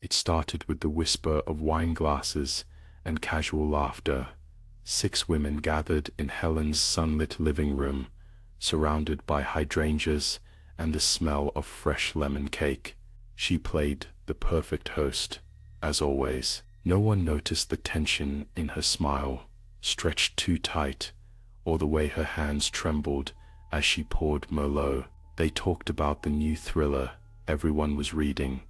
It started with the whisper of wine glasses and casual laughter. 6 women gathered in Helen's sunlit living room, surrounded by hydrangeas and the smell of fresh lemon cake. She played the perfect host, as always. No one noticed the tension in her smile, stretched too tight, or the way her hands trembled as she poured Merlot. They talked about the new thriller everyone was reading,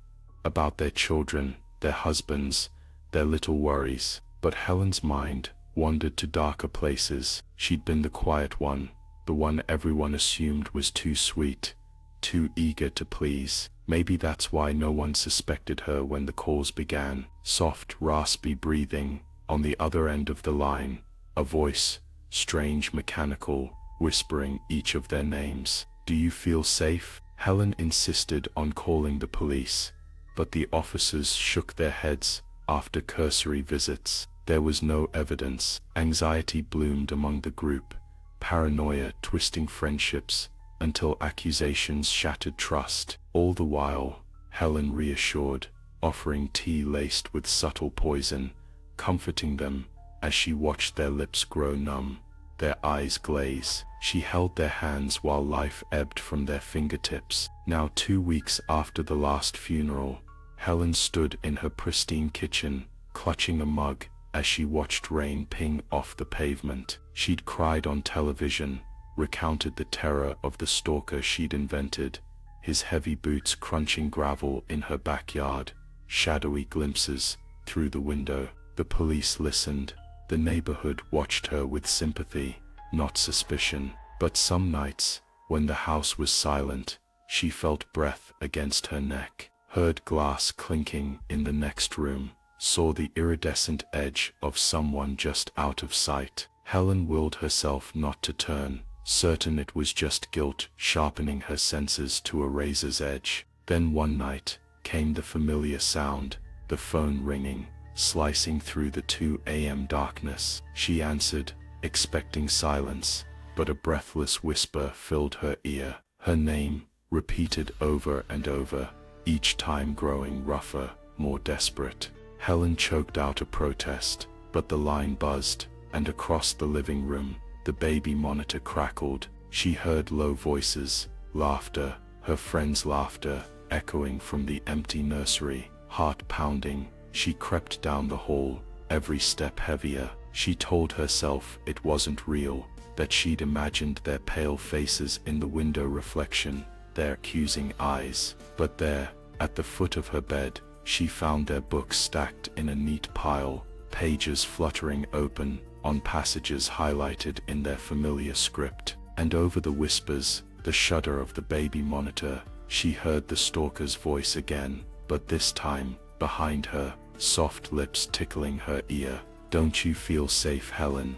about their children, their husbands, their little worries. But Helen's mind wandered to darker places. She'd been the quiet one, the one everyone assumed was too sweet, too eager to please. Maybe that's why no one suspected her when the calls began. Soft, raspy breathing on the other end of the line, a voice, strange, mechanical, whispering each of their names. "Do you feel safe?" Helen insisted on calling the police, but the officers shook their heads. After cursory visits, there was no evidence. Anxiety bloomed among the group, paranoia twisting friendships, until accusations shattered trust. All the while, Helen reassured, offering tea laced with subtle poison, comforting them as she watched their lips grow numb, their eyes glaze. She held their hands while life ebbed from their fingertips. Now 2 weeks after the last funeral, Helen stood in her pristine kitchen, clutching a mug, as she watched rain ping off the pavement. She'd cried on television, recounted the terror of the stalker she'd invented, his heavy boots crunching gravel in her backyard, shadowy glimpses through the window. The police listened. The neighborhood watched her with sympathy, not suspicion. But some nights, when the house was silent, she felt breath against her neck, heard glass clinking in the next room, saw the iridescent edge of someone just out of sight. Helen willed herself not to turn, certain it was just guilt sharpening her senses to a razor's edge. Then one night came the familiar sound, the phone ringing, slicing through the 2 a.m. darkness. She answered, expecting silence, but a breathless whisper filled her ear. Her name, repeated over and over, each time growing rougher, more desperate. Helen choked out a protest, but the line buzzed, and across the living room, the baby monitor crackled. She heard low voices, laughter, her friends' laughter, echoing from the empty nursery. Heart pounding, she crept down the hall, every step heavier. She told herself it wasn't real, that she'd imagined their pale faces in the window reflection, their accusing eyes. But there, at the foot of her bed, she found their books stacked in a neat pile, pages fluttering open, on passages highlighted in their familiar script. And over the whispers, the shudder of the baby monitor, she heard the stalker's voice again, but this time, behind her, soft lips tickling her ear. "Don't you feel safe, Helen?